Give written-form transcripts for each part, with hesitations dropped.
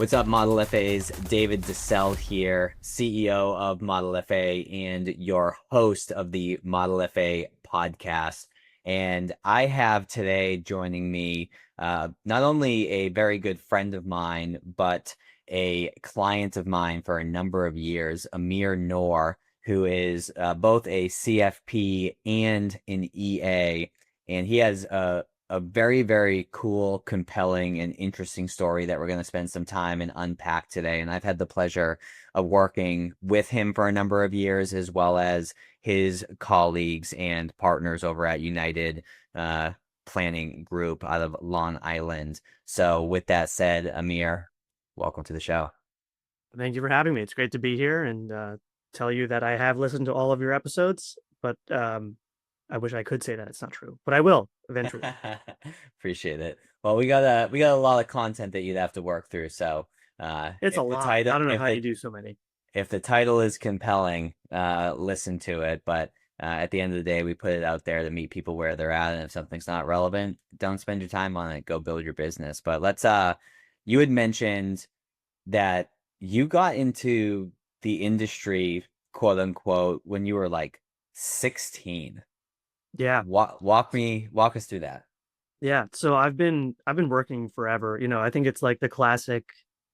What's up, Model FAs? David DeCelle here, CEO of Model FA and your host of the Model FA podcast. And I have today joining me not only a very good friend of mine, but a client of mine for a number of years, Amir Noor, who is both a CFP and an EA. And he has a very, very cool, compelling, and interesting story that we're going to spend some time and unpack today. And I've had the pleasure of working with him for a number of years, as well as his colleagues and partners over at United Planning Group out of Long Island. So with that said, Amir, welcome to the show. Thank you for having me. It's great to be here and tell you that I have listened to all of your episodes, but I wish I could say that it's not true, but I will eventually. Appreciate it. Well, we got a lot of content that you'd have to work through. So It's a if the lot. title I don't know if how you the do so many. if the title is compelling, listen to it. But at the end of the day, we put it out there to meet people where they're at. And if something's not relevant, don't spend your time on it. Go build your business. But you had mentioned that you got into the industry, quote unquote, when you were like 16. Yeah. Walk us through that. Yeah. So I've been working forever. I think it's like the classic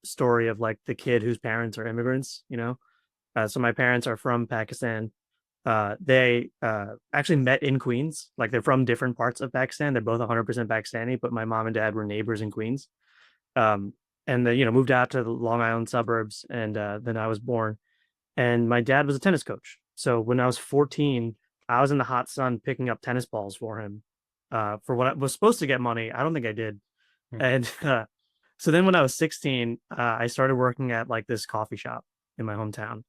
story of like the kid whose parents are immigrants. So my parents are from Pakistan. They actually met in Queens. Like they're from different parts of Pakistan. They're both 100% Pakistani, but my mom and dad were neighbors in Queens. Um, and they, moved out to the Long Island suburbs, and then I was born. And my dad was a tennis coach. So when I was 14, I was in the hot sun picking up tennis balls for him, for what I was supposed to get money. I don't think I did. And so then when I was 16, I started working at like this coffee shop in my hometown,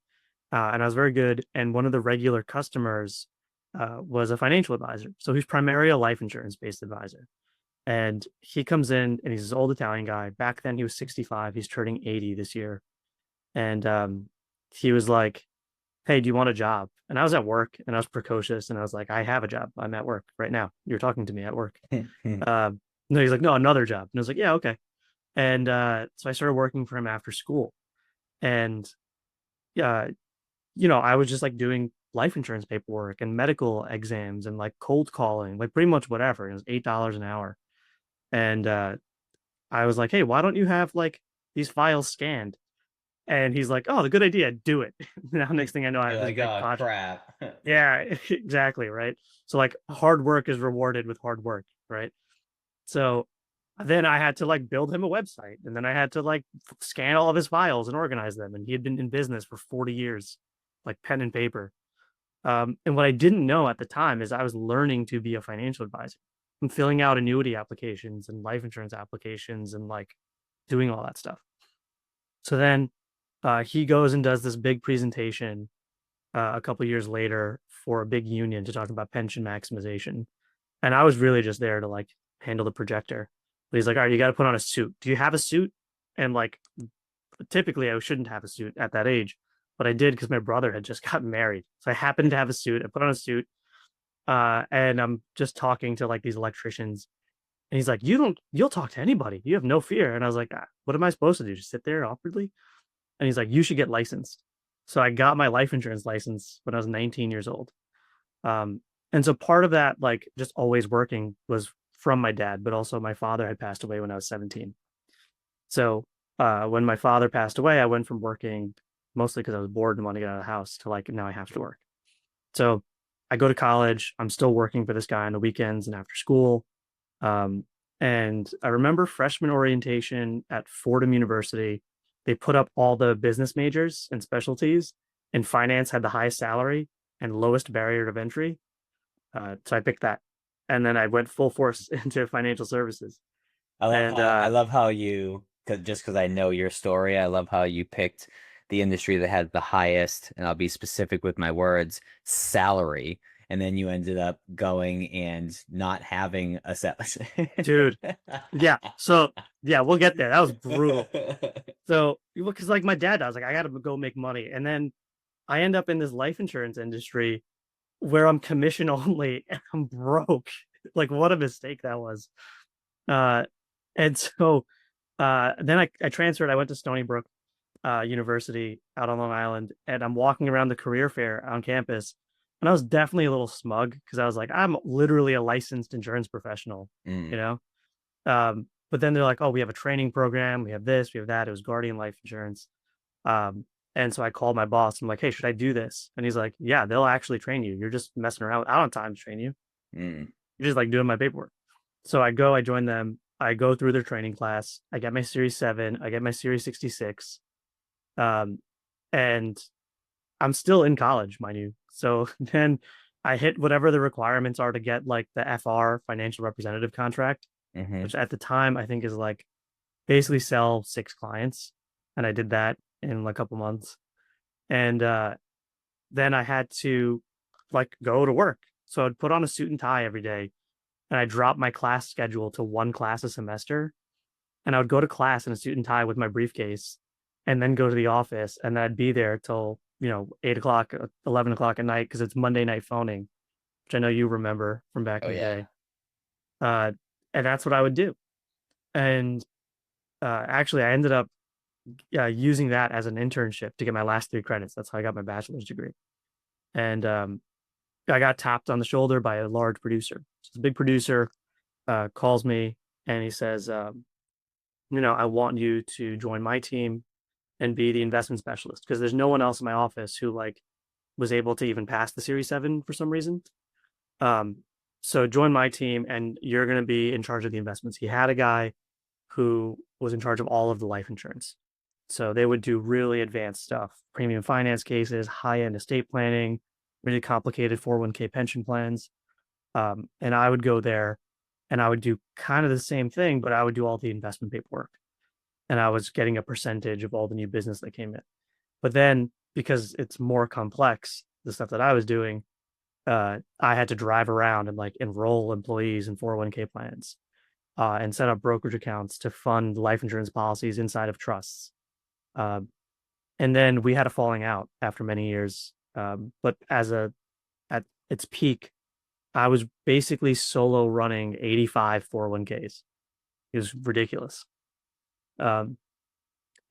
and I was very good. And one of the regular customers was a financial advisor. So he's primarily a life insurance based advisor. And he comes in and he's this old Italian guy. Back then he was 65. He's turning 80 this year. And he was like, "Hey, do you want a job?" And I was at work and I was precocious and I was like, "I have a job. I'm at work right now. You're talking to me at work." No, he's like, "No, another job." And I was like, "Yeah, okay." And so I started working for him after school. And yeah, I was just like doing life insurance paperwork and medical exams and like cold calling, like pretty much whatever. It was $8 an hour. And I was like, "Hey, why don't you have like these files scanned?" And he's like, "Oh, the good idea. Do it." Now, next thing I know, I You're have this like, big oh project. crap. Yeah, exactly. Right. So, like, hard work is rewarded with hard work. Right. So then I had to like build him a website and then I had to like scan all of his files and organize them. And he had been in business for 40 years, like pen and paper. And what I didn't know at the time is I was learning to be a financial advisor. I'm filling out annuity applications and life insurance applications and like doing all that stuff. So then he goes and does this big presentation a couple years later for a big union to talk about pension maximization. And I was really just there to like handle the projector. But he's like, "All right, you got to put on a suit. Do you have a suit?" And like, typically, I shouldn't have a suit at that age, but I did because my brother had just gotten married. So I happened to have a suit. I put on a suit, and I'm just talking to like these electricians. And he's like, you'll talk to anybody. You have no fear." And I was like, "What am I supposed to do? Just sit there awkwardly?" And he's like, "You should get licensed." So I got my life insurance license when I was 19 years old. Um, and so part of that, like just always working, was from my dad, but also my father had passed away when I was 17. So when my father passed away, I went from working mostly because I was bored and wanted to get out of the house to like now I have to work. So I go to college. I'm still working for this guy on the weekends and after school. Um, and I remember freshman orientation at Fordham University. They put up all the business majors and specialties, and finance had the highest salary and lowest barrier of entry. So I picked that. And then I went full force into financial services. And I love how you, cause just because I know your story, I love how you picked the industry that had the highest, and I'll be specific with my words, salary, and then you ended up going and not having a salary. dude, yeah. So yeah, we'll get there. That was brutal. So because like my dad, I was like, I gotta go make money. And then I end up in this life insurance industry where I'm commission only and I'm broke. Like what a mistake that was. Uh and so Then I transferred. I went to Stony Brook University out on Long Island, and I'm walking around the career fair on campus, and I was definitely a little smug because I was like, I'm literally a licensed insurance professional, you Mm. know. But then they're like, oh, we have a training program, we have this, we have that. It was Guardian Life Insurance. Um, and so I called my boss. I'm like, hey, should I do this? And he's like, yeah, they'll actually train you. You're just messing around. I don't have time to train you. Mm. You're just like doing my paperwork. So I join them. I go through their training class. I get my Series 7. I get my Series 66. Um, and I'm still in college, mind you. So then I hit whatever the requirements are to get like the FR financial representative contract, Hmm. which at the time I think is like basically sell 6 clients. And I did that in like a couple months. And then I had to like go to work. So I'd put on a suit and tie every day, and I dropped my class schedule to 1 class a semester. And I would go to class in a suit and tie with my briefcase, and then go to the office, and then I'd be there till 8 o'clock, 11 o'clock at night because it's Monday night phoning, which I know you remember from back Oh in the yeah. day. Uh, and that's what I would do. And actually, I ended up using that as an internship to get my last 3 credits. That's how I got my bachelor's degree. And I got tapped on the shoulder by a large producer. So the big producer calls me, and he says, I want you to join my team and be the investment specialist because there's no one else in my office who like was able to even pass the Series 7 for some reason. Um, so join my team, and you're going to be in charge of the investments. He had a guy who was in charge of all of the life insurance. So they would do really advanced stuff, premium finance cases, high end estate planning, really complicated 401k pension plans. And I would go there and I would do kind of the same thing, but I would do all the investment paperwork. And I was getting a percentage of all the new business that came in. But then because it's more complex, the stuff that I was doing, I had to drive around and like enroll employees in 401k plans and set up brokerage accounts to fund life insurance policies inside of trusts. Uh, and then we had a falling out after many years. But at its peak, I was basically solo running 85 401ks. It was ridiculous. Um,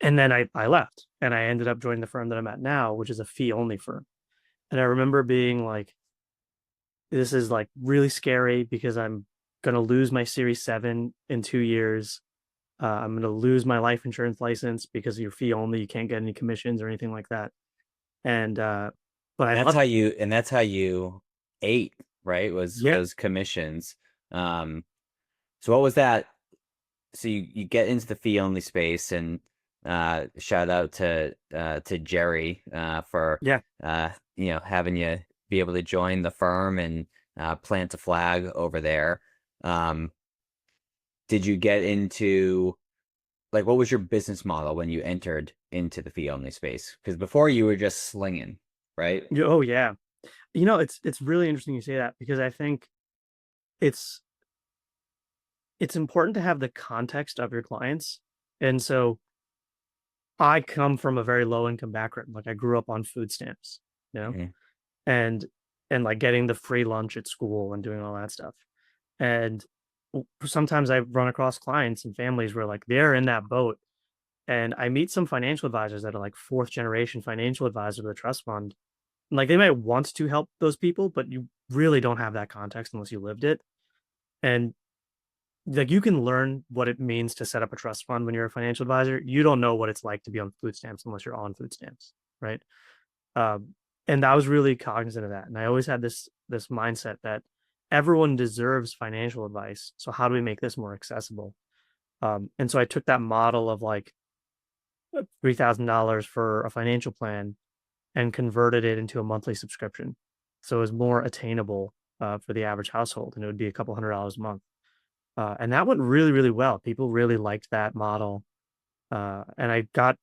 and then I left and I ended up joining the firm that I'm at now, which is a fee only firm. And I remember being like, this is like really scary because I'm going to lose my Series 7 in 2 years. I'm going to lose my life insurance license because you're fee only. You can't get any commissions or anything like that. And, but I And that's how loved it. you ate, right? Was Yeah. those commissions. Um, so what was that? So you get into the fee only space, and shout out to Jerry for Yeah. having you be able to join the firm and plant a flag over there. Um, did you get into, like, what was your business model when you entered into the fee only space? Because before you were just slinging, right? Oh, yeah. It's really interesting you say that because I think it's it's important to have the context of your clients. And so I come from a very low income background. Like I grew up on food stamps, you know, Mhm. and like getting the free lunch at school and doing all that stuff. And sometimes I run across clients and families where like they're in that boat. And I meet some financial advisors that are like fourth generation financial advisor to the trust fund. And like they might want to help those people, but you really don't have that context unless you lived it. And like you can learn what it means to set up a trust fund when you're a financial advisor. You don't know what it's like to be on food stamps unless you're on food stamps, right? Um, and I was really cognizant of that, and I always had this mindset that everyone deserves financial advice. So how do we make this more accessible? And so I took that model of like $3,000 for a financial plan and converted it into a monthly subscription, so it was more attainable for the average household, and it would be a couple $100s a month. And that went really, really well. People really liked that model. And I got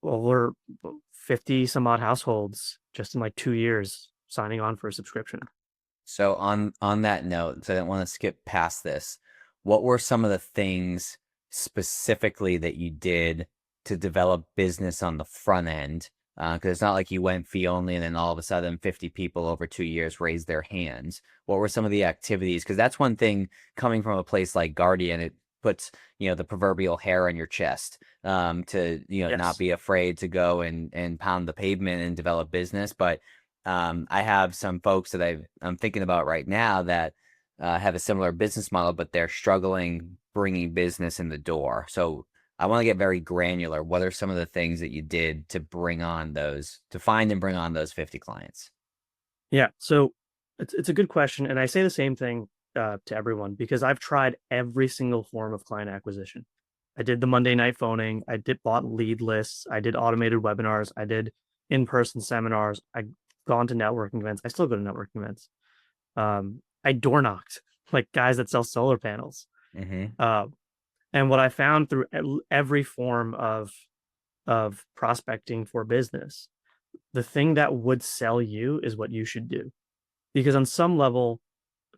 over 50 some odd households just in like 2 years signing on for a subscription. So on that note, so I didn't want to skip past this. What were some of the things specifically that you did to develop business on the front end? Because it's not like you went fee only and then all of a sudden 50 people over 2 years raised their hands. What were some of the activities? Because that's one thing coming from a place like Guardian. puts, the proverbial hair on your chest, to, not Yes. be afraid to go and pound the pavement and develop business. But I have some folks that I'm thinking about right now that have a similar business model, but they're struggling bringing business in the door. So I want to get very granular. What are some of the things that you did to find and bring on those 50 clients? Yeah. So it's a good question. And I say the same thing to everyone because I've tried every single form of client acquisition. I did the Monday night phoning. I did bought lead lists. I did automated webinars. I did in-person seminars. I gone to networking events. I still go to networking events. I door knocked like guys that sell solar panels. Hmm. Uh, and what I found through every form of prospecting for business, the thing that would sell you is what you should do. Because on some level,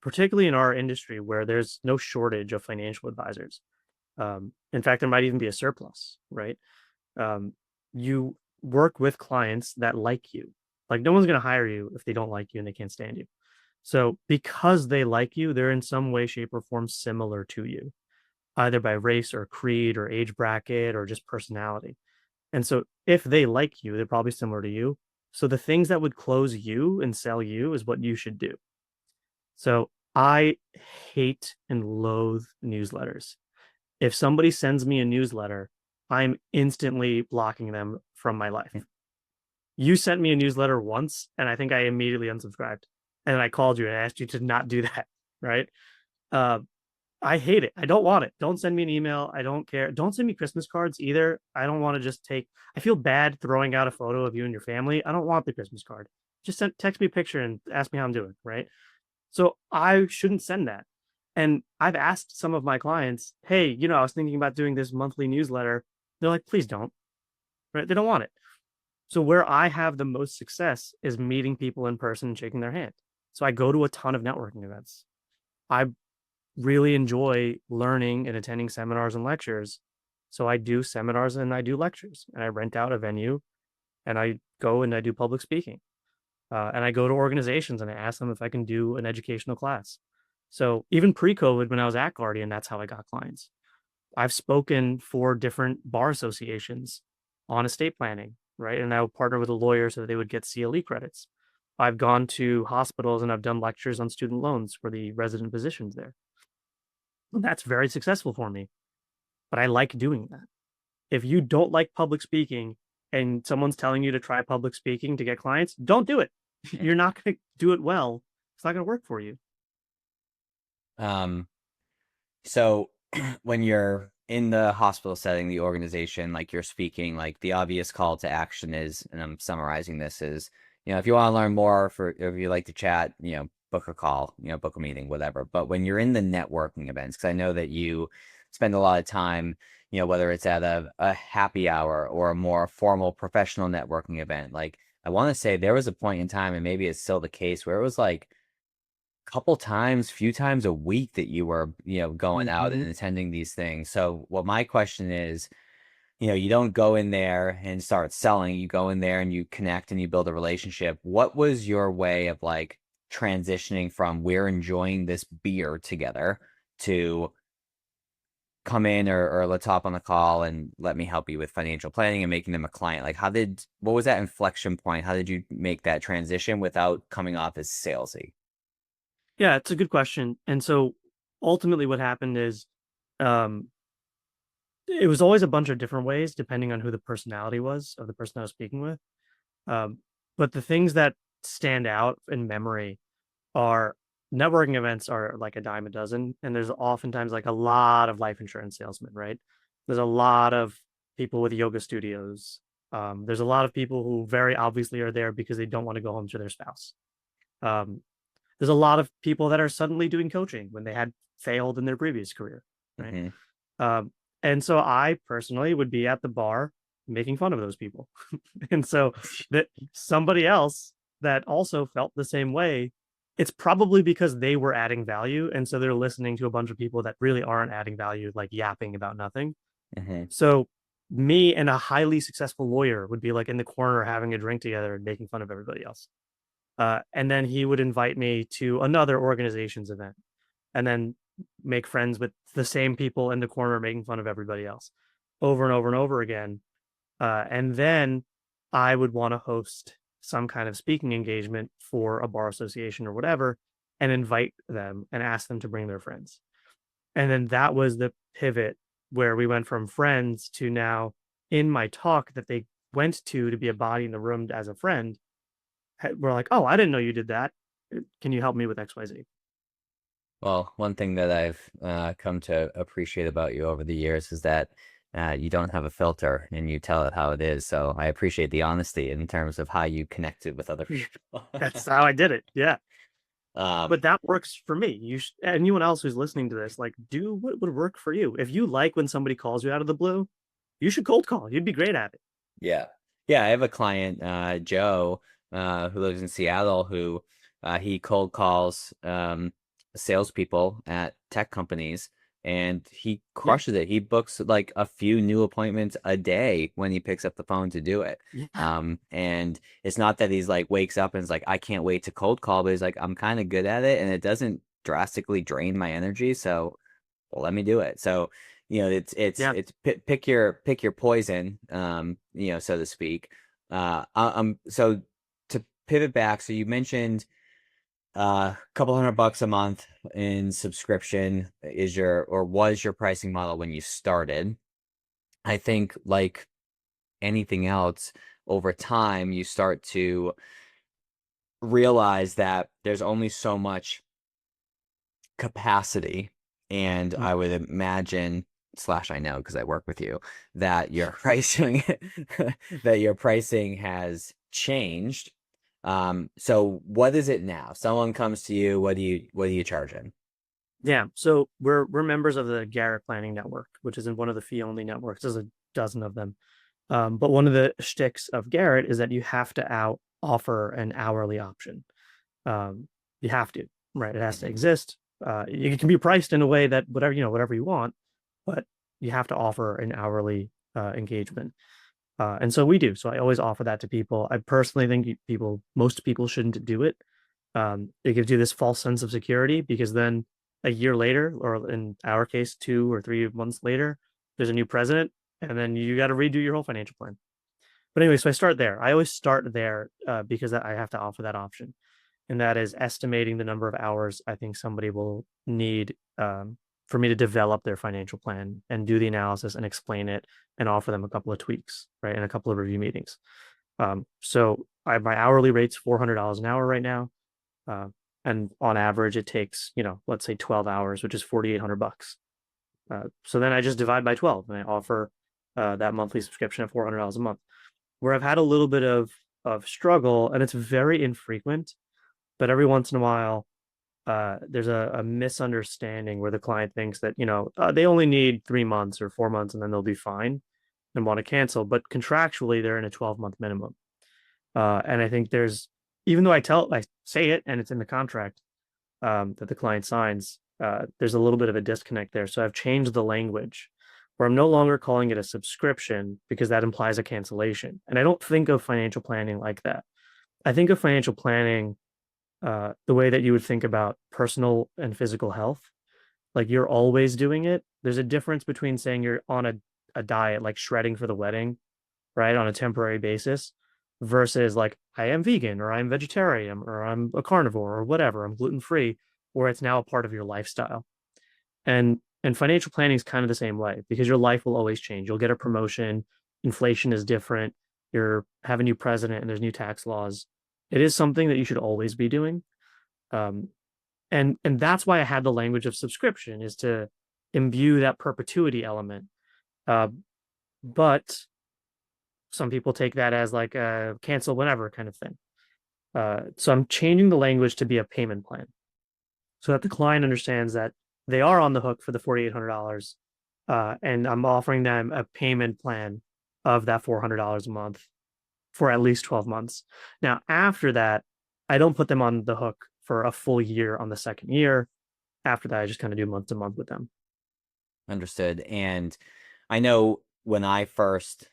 particularly in our industry where there's no shortage of financial advisors, in fact, there might even be a surplus, right? Um, you work with clients that like you. Like no one's going to hire you if they don't like you and they can't stand you. So because they like you, they're in some way, shape, or form similar to you, either by race or creed or age bracket or just personality. And so if they like you, they're probably similar to you. So the things that would close you and sell you is what you should do. So I hate and loathe newsletters. If somebody sends me a newsletter, I'm instantly blocking them from my life. You sent me a newsletter once, and I think I immediately unsubscribed. And I called you and asked you to not do that. Right. Uh, I hate it. I don't want it. Don't send me an email. I don't care. Don't send me Christmas cards either. I don't want to just take, I feel bad throwing out a photo of you and your family. I don't want the Christmas card. Just text me a picture and ask me how I'm doing. Right. So I shouldn't send that. And I've asked some of my clients, hey, I was thinking about doing this monthly newsletter. They're like, please don't. Right. They don't want it. So where I have the most success is meeting people in person and shaking their hand. So I go to a ton of networking events. I really enjoy learning and attending seminars and lectures. So I do seminars and I do lectures and I rent out a venue and I go and I do public speaking. And I go to organizations and I ask them if I can do an educational class. So even pre-COVID, when I was at Guardian, that's how I got clients. I've spoken for different bar associations on estate planning, right? And I would partner with a lawyer so that they would get CLE credits. I've gone to hospitals and I've done lectures on student loans for the resident physicians there. And that's very successful for me, but I like doing that. If you don't like public speaking and someone's telling you to try public speaking to get clients, don't do it. You're not going to do it well. It's not going to work for you. Um, so when you're in the hospital setting, the organization, like you're speaking, like the obvious call to action is, and I'm summarizing this is, if you want to learn more, if you like to chat, book a call, book a meeting, whatever. But when you're in the networking events, because I know that you spend a lot of time, whether it's at a happy hour or a more formal professional networking event, like I want to say there was a point in time, and maybe it's still the case, where it was like few times a week that you were, going out and Mm-hmm. attending these things. So what my question is, you don't go in there and start selling. You go in there and you connect and you build a relationship. What was your way of like transitioning from we're enjoying this beer together to come in or let's hop on the call and let me help you with financial planning and making them a client? Like what was that inflection point? How did you make that transition without coming off as salesy? Yeah, it's a good question. And so ultimately what happened is um, it was always a bunch of different ways depending on who the personality was of the person I was speaking with. Um, but the things that stand out in memory are networking events are like a dime a dozen. And there's oftentimes like a lot of life insurance salesmen, right? There's a lot of people with yoga studios. There's a lot of people who very obviously are there because they don't want to go home to their spouse. Um, there's a lot of people that are suddenly doing coaching when they had failed in their previous career, right? Hmm. Um, and so I personally would be at the bar making fun of those people. And so that somebody else that also felt the same way, it's probably because they were adding value. And so they're listening to a bunch of people that really aren't adding value, like yapping about nothing. Hmm. So me and a highly successful lawyer would be like in the corner having a drink together and making fun of everybody else. And then he would invite me to another organization's event. And then make friends with the same people in the corner making fun of everybody else over and over and over again. And then I would want to host some kind of speaking engagement for a bar association or whatever and invite them and ask them to bring their friends. And then that was the pivot where we went from friends to now in my talk that they went to be a body in the room as a friend. We're like, oh, I didn't know you did that. Can you help me with XYZ? Well, one thing that I've come to appreciate about you over the years is that you don't have a filter and you tell it how it is. So I appreciate the honesty in terms of how you connected with other people. That's how I did it. Yeah. Um, But that works for me. Anyone else who's listening to this, like, do what would work for you. If you like when somebody calls you out of the blue, you should cold call. You'd be great at it. yeah. Yeah, I have a client, Joe, who lives in Seattle, who he cold calls salespeople at tech companies, and he Yeah. crushes it. He books like a few new appointments a day when he picks up the phone to do it. Yeah. And it's not that he's like wakes up and is like, I can't wait to cold call, but he's like, I'm kind of good at it, and it doesn't drastically drain my energy, so well, let me do it. So, Yeah. pick your poison, so to speak. So to pivot back, so you mentioned a couple $100 a month in subscription is your or was your pricing model when you started. I think like anything else, over time you start to realize that there's only so much capacity. And Mm. I would imagine, slash, I know because I work with you, that your pricing that your pricing has changed. So what is it now? Someone comes to you, what do you charge in? Yeah. So we're members of the Garrett Planning Network, which is in one of the fee only networks. There's a dozen of them. But one of the shticks of Garrett is that you have to offer an hourly option. You have to, right? It has to Mhm. exist. It can be priced in a way that whatever you want, but you have to offer an hourly engagement. And so we do. So I always offer that to people. I personally think most people shouldn't do it. It gives you this false sense of security because then a year later, or in our case, 2 or 3 months later, there's a new president, and then you got to redo your whole financial plan. But anyway, so I start there. I always start there because I have to offer that option, and that is estimating the number of hours I think somebody will need for me to develop their financial plan and do the analysis and explain it and offer them a couple of tweaks, right, and a couple of review meetings. My hourly rate's $400 an hour right now, uh, and on average, it takes let's say 12 hours, which is $4,800. So then I just divide by 12, and I offer that monthly subscription of $400 a month. Where I've had a little bit of struggle, and it's very infrequent, but every once in a while, there's a misunderstanding where the client thinks that they only need 3 months or 4 months and then they'll be fine and want to cancel, but contractually they're in a 12-month minimum. And I think even though I say it and it's in the contract that the client signs, there's a little bit of a disconnect there. So I've changed the language where I'm no longer calling it a subscription because that implies a cancellation. And I don't think of financial planning like that. I think of financial planning the way that you would think about personal and physical health. Like you're always doing it. There's a difference between saying you're on a diet, like shredding for the wedding, right, on a temporary basis, versus like I am vegan or I'm vegetarian or I'm a carnivore or whatever, I'm gluten free, where it's now a part of your lifestyle. And financial planning is kind of the same way because your life will always change. You'll get a promotion, inflation is different, you're have a new president and there's new tax laws. It is something that you should always be doing. Um, and that's why I had the language of subscription is to imbue that perpetuity element. Uh, but some people take that as like a cancel whenever kind of thing. So I'm changing the language to be a payment plan so that the client understands that they are on the hook for the $4,800, and I'm offering them a payment plan of that $400 a month for at least 12 months. Now, after that, I don't put them on the hook for a full year on the second year. After that, I just kind of do month to month with them. Understood. And I know when I first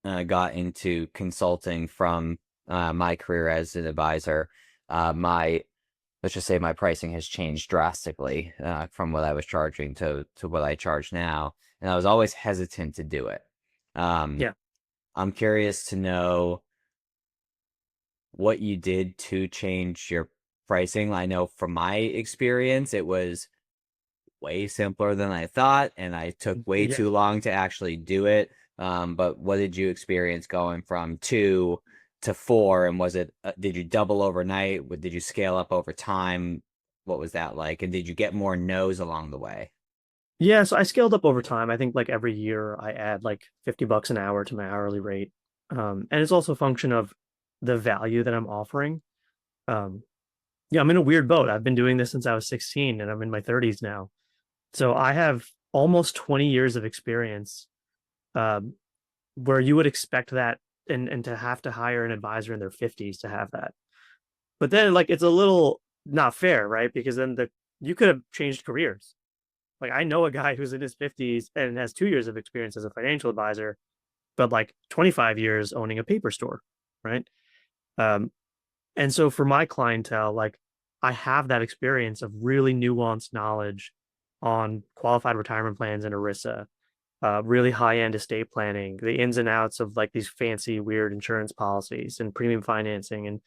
got into consulting from my career as an advisor, my let's just say my pricing has changed drastically from what I was charging to what I charge now, and I was always hesitant to do it. Um, Yeah. I'm curious to know what you did to change your pricing. I know from my experience, it was way simpler than I thought, and I took way Yeah. too long to actually do it. But what did you experience going from 2 to 4? And was it, did you double overnight? Did you scale up over time? What was that like? And did you get more no's along the way? Yeah, so I scaled up over time. I think like every year I add like $50 an hour to my hourly rate. And it's also a function of the value that I'm offering. Um, yeah, I'm in a weird boat. I've been doing this since I was 16 and I'm in my 30s now. So I have almost 20 years of experience, um, where you would expect that and to have to hire an advisor in their 50s to have that. But then like it's a little not fair, right? Because then you could have changed careers. Like I know a guy who's in his 50s and has 2 years of experience as a financial advisor, but like 25 years owning a paper store, right? Um, and so for my clientele, like I have that experience of really nuanced knowledge on qualified retirement plans and ERISA, really high end estate planning, the ins and outs of like these fancy, weird insurance policies and premium financing, and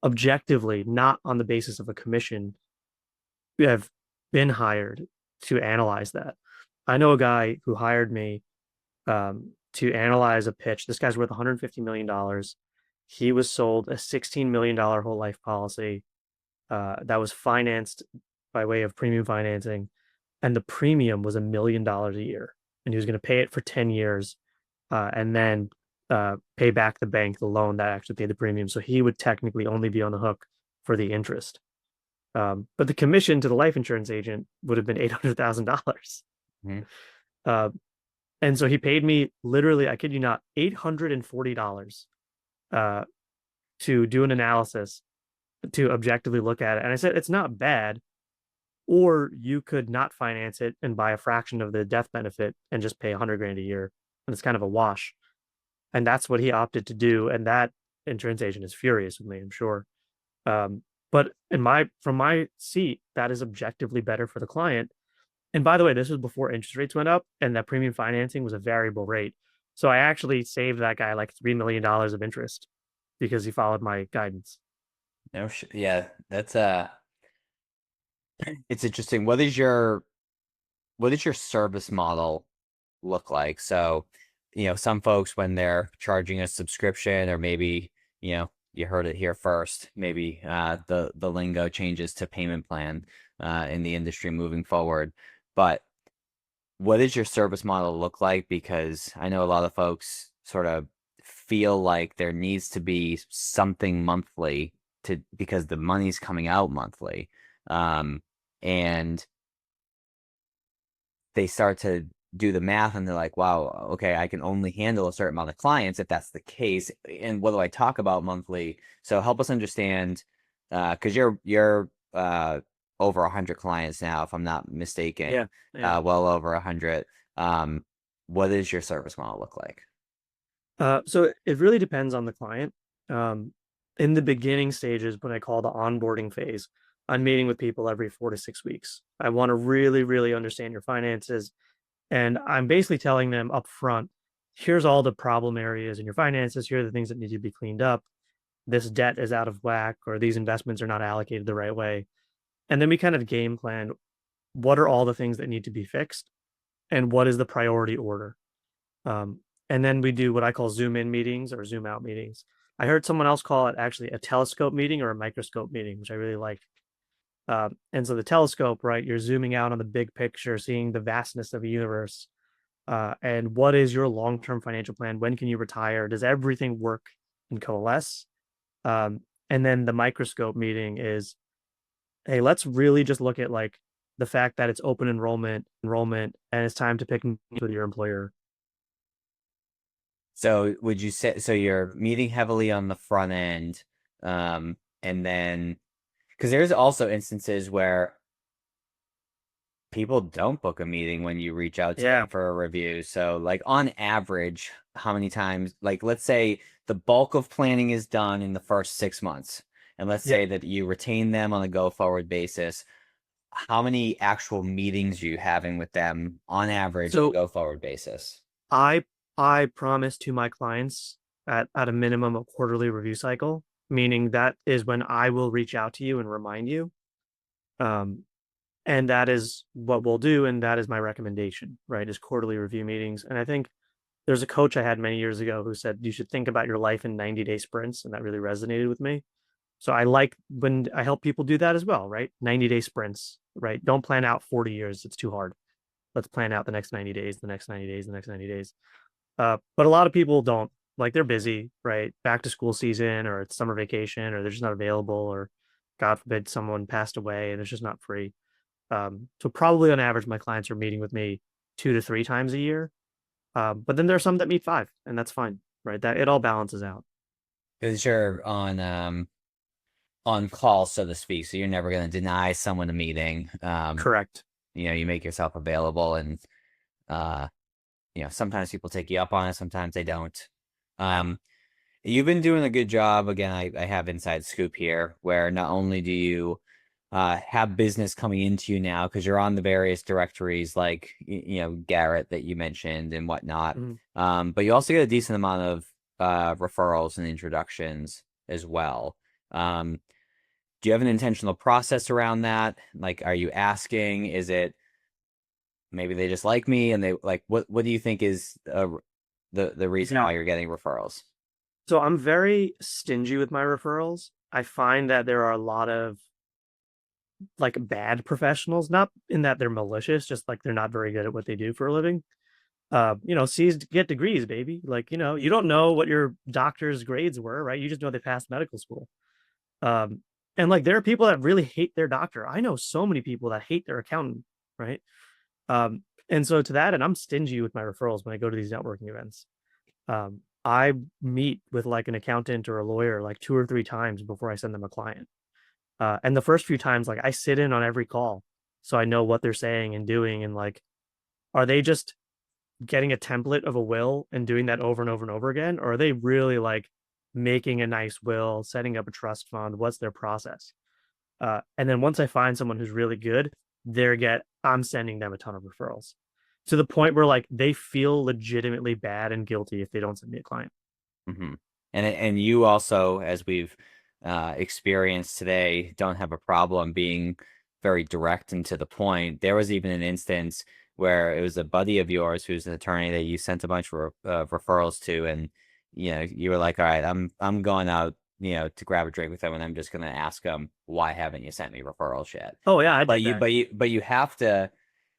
objectively, not on the basis of a commission, we have been hired to analyze that. I know a guy who hired me to analyze a pitch. This guy's worth $150 million. He was sold a $16 million whole life policy that was financed by way of premium financing. And the premium was $1 million a year. And he was going to pay it for 10 years and then pay back the bank the loan that actually paid the premium. So he would technically only be on the hook for the interest. But the commission to the life insurance agent would have been $800,000. Mhm. Uh, and so he paid me literally, I kid you not, $840 uh, to do an analysis to objectively look at it. And I said, it's not bad. Or you could not finance it and buy a fraction of the death benefit and just pay 100 grand a year. And it's kind of a wash. And that's what he opted to do. And that insurance agent is furious with me, I'm sure. Um, but from my seat, that is objectively better for the client. And by the way, this was before interest rates went up and that premium financing was a variable rate. So I actually saved that guy like $3 million of interest because he followed my guidance. No, yeah, that's it's interesting. What does your service model look like? So, some folks when they're charging a subscription, or maybe, you heard it here first, maybe the lingo changes to payment plan in the industry moving forward. But what does your service model look like? Because I know a lot of folks sort of feel like there needs to be something monthly because the money's coming out monthly. And they start to do the math and they're like, wow, okay, I can only handle a certain amount of clients if that's the case. And what do I talk about monthly? So help us understand, because you're over 100 clients now, if I'm not mistaken, Yeah. Yeah. well over 100. What does your service model look like? So it really depends on the client. Um, in the beginning stages, when I call the onboarding phase, I'm meeting with people every 4 to 6 weeks. I want to really, really understand your finances. And I'm basically telling them up front, here's all the problem areas in your finances. Here are the things that need to be cleaned up. This debt is out of whack, or these investments are not allocated the right way. And then we kind of game plan what are all the things that need to be fixed and what is the priority order. Um, and then we do what I call zoom in meetings or zoom out meetings. I heard someone else call it actually a telescope meeting or a microscope meeting, which I really like. And so the telescope, right? You're zooming out on the big picture, seeing the vastness of a universe. And what is your long term financial plan? When can you retire? Does everything work and coalesce? Um, and then the microscope meeting is, hey, let's really just look at like the fact that it's open enrollment, and it's time to pick with your employer. So would you say, so you're meeting heavily on the front end, and then, because there's also instances where people don't book a meeting when you reach out to Yeah. them for a review. So, like, on average, how many times, like, let's say the bulk of planning is done in the first 6 months. and let's Yeah. say that you retain them on a go forward basis, how many actual meetings are you having with them on average on a So go forward basis? I I promise to my clients at a minimum a quarterly review cycle, meaning that is when I will reach out to you and remind you. Um, and that is what we'll do, and that is my recommendation, right? Is quarterly review meetings. And I think there's a coach I had many years ago who said you should think about your life in 90-day sprints, and that really resonated with me. So I like when I help people do that as well, right? 90-day sprints, right? Don't plan out 40 years. It's too hard. Let's plan out the next 90 days, the next 90 days, the next 90 days. But a lot of people don't, like, they're busy, right? Back to school season, or it's summer vacation, or they're just not available, or God forbid someone passed away and it's just not free. So probably on average, my clients are meeting with me 2 to 3 times a year. But then there are some that meet 5, and that's fine, right? That it all balances out. Because you're on call, so to speak, so you're never going to deny someone a meeting. Correct. You make yourself available, and uh, sometimes people take you up on it, sometimes they don't. Um, you've been doing a good job. Again, I have inside scoop here, where not only do you have business coming into you now because you're on the various directories like Garrett that you mentioned and whatnot, Mhm. but you also get a decent amount of referrals and introductions as well. Um, do you have an intentional process around that? Like, are you asking? Is it maybe they just like me and they like what do you think is the reason Yeah. why you're getting referrals? So I'm very stingy with my referrals. I find that there are a lot of like bad professionals, not in that they're malicious, just like they're not very good at what they do for a living. C's get degrees, baby. Like, you don't know what your doctor's grades were, right? You just know they passed medical school. Um, and like there are people that really hate their doctor. I know so many people that hate their accountant, right? And so to that, and I'm stingy with my referrals when I go to these networking events. I meet with like an accountant or a lawyer like 2 or 3 times before I send them a client. And the first few times, like I sit in on every call, so I know what they're saying and doing, and like, are they just getting a template of a will and doing that over and over and over again, or are they really like making a nice will, setting up a trust fund? What's their process? And then once I find someone who's really good, I'm sending them a ton of referrals to the point where like they feel legitimately bad and guilty if they don't send me a client. Hmm. And you also, as we've experienced today, don't have a problem being very direct and to the point. There was even an instance where it was a buddy of yours who's an attorney that you sent a bunch of referrals to, and you were like, "All right, I'm going out, to grab a drink with him, and I'm just going to ask him why haven't you sent me referrals yet?" Oh yeah, I But did you, that. but you have to.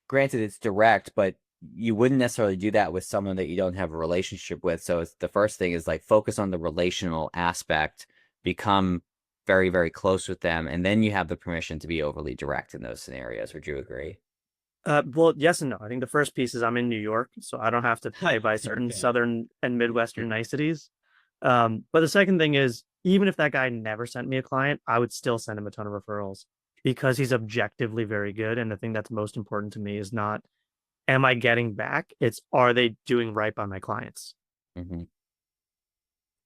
Granted, it's direct, but you wouldn't necessarily do that with someone that you don't have a relationship with. So it's the first thing is like focus on the relational aspect, become very, very close with them, and then you have the permission to be overly direct in those scenarios. Would you agree? Well, yes and no. I think the first piece is I'm in New York, so I don't have to play by certain Okay. Southern and Midwestern niceties. But the second thing is, even if that guy never sent me a client, I would still send him a ton of referrals because he's objectively very good. And the thing that's most important to me is not, am I getting back? It's, are they doing right by my clients? Hmm.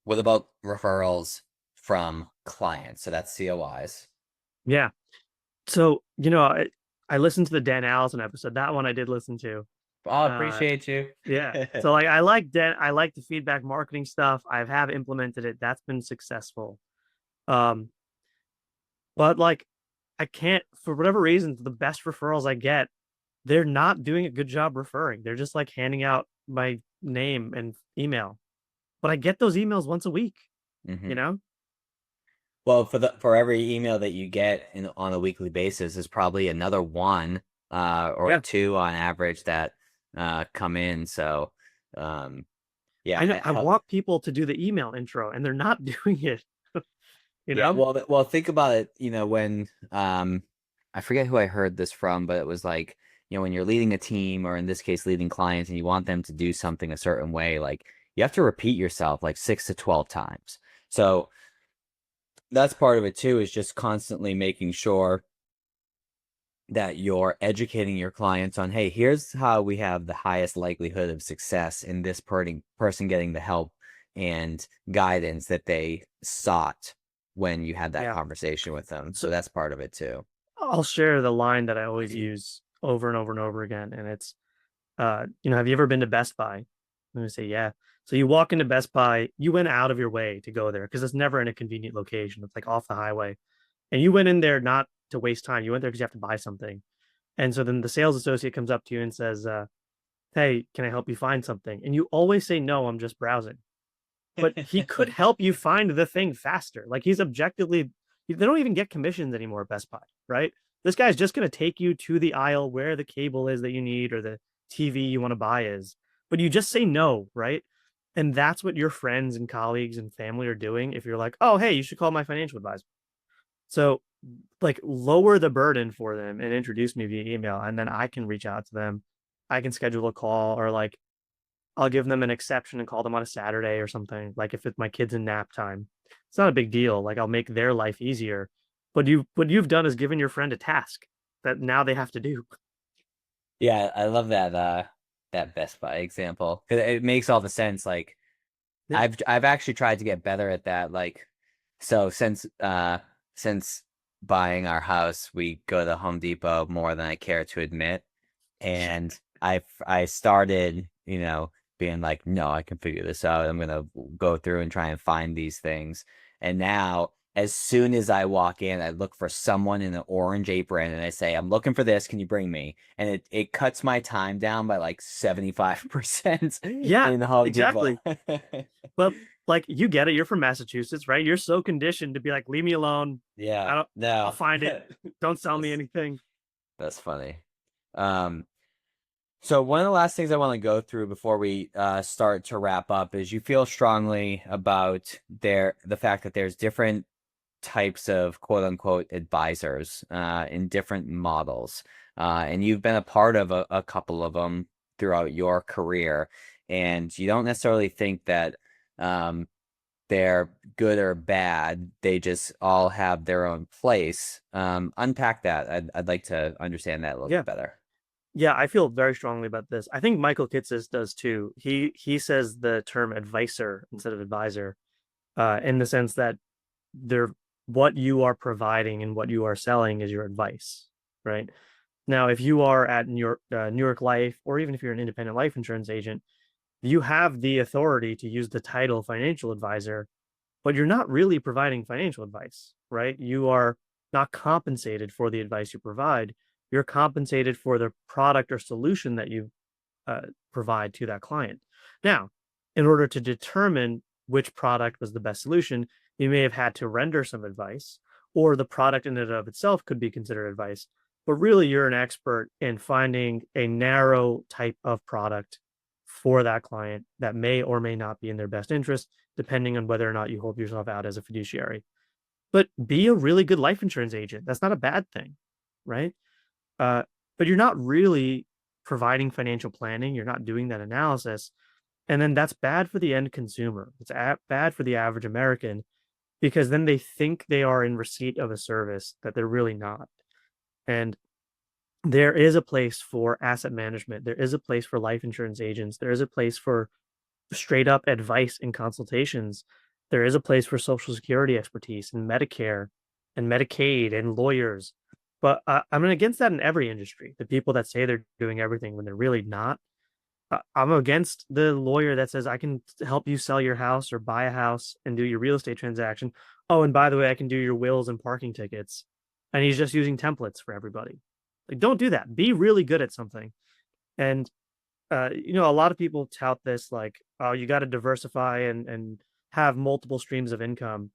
What about referrals from clients? So that's COIs. Yeah. So, I listened to the Dan Allison episode. That one I did listen to. Oh, I Uh, appreciate you. yeah. So like I like the feedback marketing stuff. I have implemented it. That's been successful. Um, but like I can't, for whatever reason, the best referrals I get, they're not doing a good job referring. They're just like handing out my name and email. But I get those emails once a week, you Hmm. know? Well, for every email that you get on a weekly basis, is probably another one or Yeah. two on average that come in. So, yeah, I know I want people to do the email intro and they're not doing it, you yeah. know? Well, think about it. When I forget who I heard this from, but it was like when you're leading a team, or in this case, leading clients, and you want them to do something a certain way, like you have to repeat yourself like 6 to 12 times. So that's part of it too, is just constantly making sure that you're educating your clients on, hey, here's how we have the highest likelihood of success in this person getting the help and guidance that they sought. when you had that Yeah. conversation with them. So So that's part of it too. I'll share the line that I always use over and over and over again. And it's, have you ever been to Best Buy? I'm going to say, yeah. So you walk into Best Buy, you went out of your way to go there because it's never in a convenient location. It's like off the highway. And you went in there not to waste time. You went there because you have to buy something. And so then the sales associate comes up to you and says, hey, can I help you find something? And you always say, no, I'm just browsing. But he could help you find the thing faster. Like he's objectively, they don't even get commissions anymore at Best Buy, right? This guy's just going to take you to the aisle where the cable is that you need or the TV you want to buy is. But you just say no, right? And that's what your friends and colleagues and family are doing if you're like, oh, hey, you should call my financial advisor. So, like, lower the burden for them and introduce me via email, and then I can reach out to them. I can schedule a call, or like, I'll give them an exception and call them on a Saturday or something. Like, if it's my kids in nap time, it's not a big deal. Like, I'll make their life easier. But what you've done is given your friend a task that now they have to do. Yeah, I love that Best Buy example. 'Cause it makes all the sense. Like Yeah. I've actually tried to get better at that. Like so since buying our house, we go to Home Depot more than I care to admit. And I started, being like, no, I can figure this out. I'm gonna go through and try and find these things. And now, as soon as I walk in, I look for someone in an orange apron and I say, I'm looking for this. Can you bring me? And it cuts my time down by like 75% Yeah, in the Home Depot. exactly. But like you get it, you're from Massachusetts, right? You're so conditioned to be like, leave me alone. Yeah, I don't I'll no. find it. Don't sell me That's anything. that's funny. Um, So one of the last things I want to go through before we start to wrap up is you feel strongly about the fact that there's different types of quote unquote advisors in different models. And you've been a part of a couple of them throughout your career. And you don't necessarily think that um, they're good or bad. They just all have their own place. Unpack that. I'd like to understand that a little Yeah. bit better. Yeah, I feel very strongly about this. I think Michael Kitces does too. He says the term advisor instead of advisor, in the sense that they're what you are providing and what you are selling is your advice, right? Now, if you are at New York Life, or even if you're an independent life insurance agent, you have the authority to use the title financial advisor, but you're not really providing financial advice, right? You are not compensated for the advice you provide. You're compensated for the product or solution that you provide to that client. Now, in order to determine which product was the best solution, you may have had to render some advice, or the product in and of itself could be considered advice. But really, you're an expert in finding a narrow type of product for that client that may or may not be in their best interest, depending on whether or not you hold yourself out as a fiduciary. But be a really good life insurance agent. That's not a bad thing, right? Uh, but you're not really providing financial planning. You're not doing that analysis. And then that's bad for the end consumer. It's bad for the average American because then they think they are in receipt of a service that they're really not. And there is a place for asset management. There is a place for life insurance agents. There is a place for straight up advice and consultations. There is a place for Social Security expertise and Medicare and Medicaid and lawyers. But I'm against that in every industry. The people that say they're doing everything when they're really not. I'm against the lawyer that says I can help you sell your house or buy a house and do your real estate transaction. Oh, and by the way, I can do your wills and parking tickets. And he's just using templates for everybody. Like, don't do that. Be really good at something. And a lot of people tout this like, oh, you got to diversify and have multiple streams of income.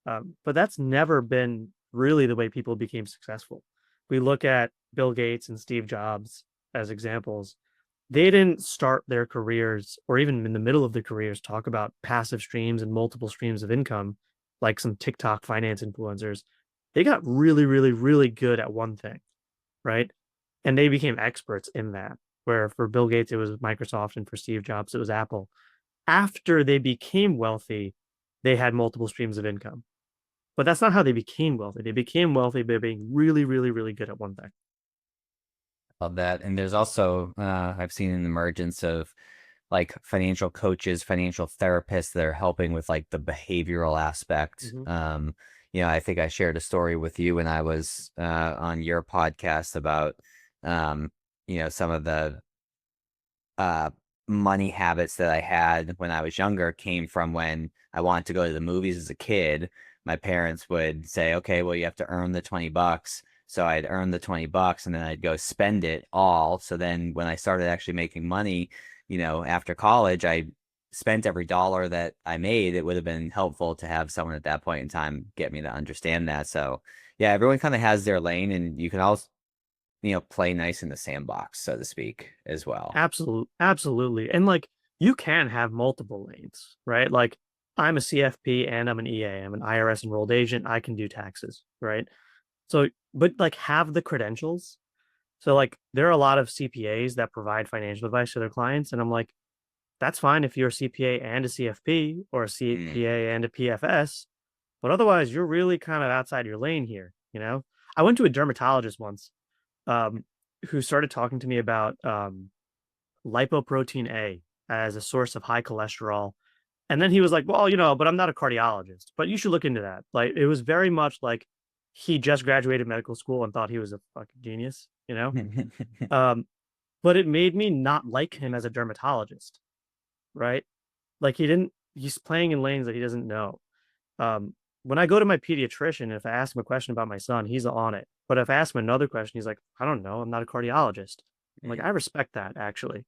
But that's never been really the way people became successful. We look at Bill Gates and Steve Jobs as examples. They didn't start their careers or even in the middle of their careers talk about passive streams and multiple streams of income like some TikTok finance influencers. They got really, really, really good at one thing, right? And they became experts in that. Where for Bill Gates, it was Microsoft, and for Steve Jobs, it was Apple. After they became wealthy, they had multiple streams of income. But that's not how they became wealthy. They became wealthy by being really, really, really good at one thing. Love that. And there's also I've seen an emergence of like financial coaches, financial therapists that are helping with like the behavioral aspect. Hmm. I think I shared a story with you when I was on your podcast about um, some of the uh, money habits that I had when I was younger came from when I wanted to go to the movies as a kid. My parents would say, okay, well, you have to earn the $20. So I'd earn the $20 and then I'd go spend it all. So then when I started actually making money, after college, I spent every dollar that I made. It would have been helpful to have someone at that point in time get me to understand that. So yeah, everyone kind of has their lane, and you can also, play nice in the sandbox, so to speak, as well. Absolutely. And like you can have multiple lanes, right? Like I'm a CFP and I'm an EA. I'm an IRS enrolled agent. I can do taxes, right? So, but like have the credentials. So like there are a lot of CPAs that provide financial advice to their clients, and I'm like, that's fine if you're a CPA and a CFP or a Mm. CPA and a PFS, but otherwise you're really kind of outside your lane here, you know? I went to a dermatologist once, um, who started talking to me about lipoprotein A as a source of high cholesterol. And then he was like, well, but I'm not a cardiologist, but you should look into that. Like it was very much like he just graduated medical school and thought he was a fucking genius, you know? Um, but it made me not like him as a dermatologist, right? Like he's playing in lanes that he doesn't know. When I go to my pediatrician, if I ask him a question about my son, he's on it. But if I ask him another question, he's like, I don't know. I'm not a cardiologist. I'm like, Mm. I respect that actually.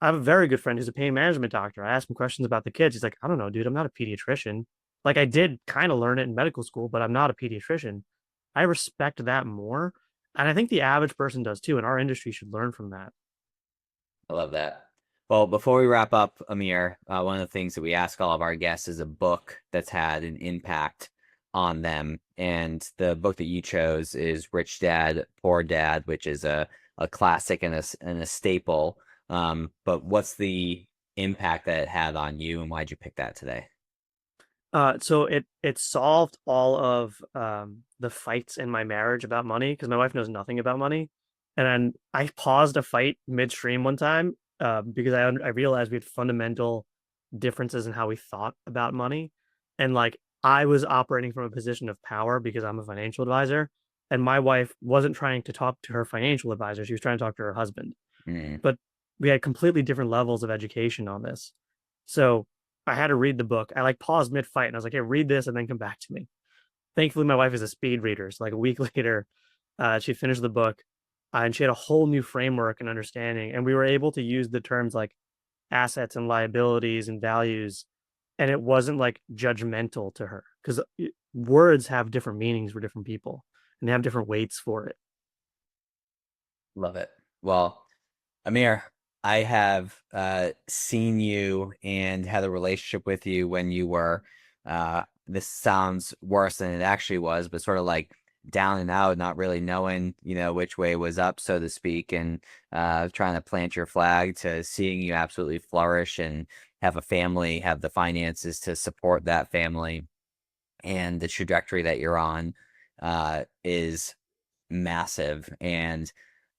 I have a very good friend who's a pain management doctor. I ask him questions about the kids. He's like, I don't know, dude. I'm not a pediatrician. Like I did kind of learn it in medical school, but I'm not a pediatrician. I respect that more. And I think the average person does too. And our industry should learn from that. I love that. Well, before we wrap up, Amir, one of the things that we ask all of our guests is a book that's had an impact on them. And the book that you chose is Rich Dad, Poor Dad, which is a classic and a staple. But what's the impact that it had on you, and why'd you pick that today? So it solved all of the fights in my marriage about money because my wife knows nothing about money, and then I paused a fight midstream one time because I realized we had fundamental differences in how we thought about money, and like I was operating from a position of power because I'm a financial advisor, and my wife wasn't trying to talk to her financial advisor; she was trying to talk to her husband. Mm. But we had completely different levels of education on this, so I had to read the book. I like paused mid fight and I was like, hey, read this and then come back to me. Thankfully, my wife is a speed reader. So like a week later, she finished the book and she had a whole new framework and understanding. And we were able to use the terms like assets and liabilities and values. And it wasn't like judgmental to her because words have different meanings for different people and they have different weights for it. Love it. Well, Amir, I have seen you and had a relationship with you when you were, this sounds worse than it actually was, but sort of like down and out, not really knowing, which way was up, so to speak, and trying to plant your flag to seeing you absolutely flourish and have a family, have the finances to support that family, and the trajectory that you're on is massive. And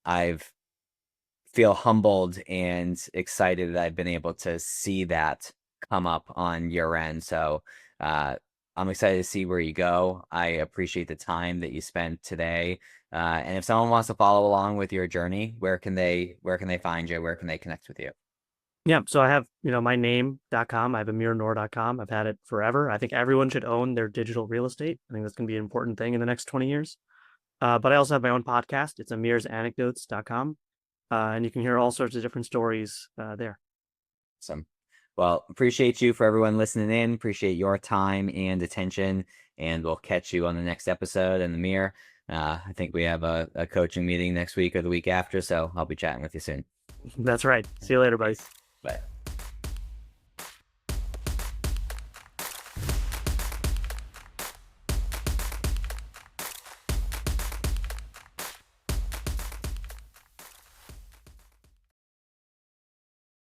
I've feel humbled and excited that I've been able to see that come up on your end. So I'm excited to see where you go. I appreciate the time that you spent today. And if someone wants to follow along with your journey, where can they find you? Where can they connect with you? Yeah. So I have, my name.com. I have amirnoor.com. I've had it forever. I think everyone should own their digital real estate. I think that's going to be an important thing in the next 20 years. But I also have my own podcast. It's amirsanecdotes.com. And you can hear all sorts of different stories there. Awesome. Well, appreciate you for everyone listening in. Appreciate your time and attention. And we'll catch you on the next episode. And Amir, I think we have a coaching meeting next week or the week after. So I'll be chatting with you soon. That's right. See you later, buddy. Thanks. Bye.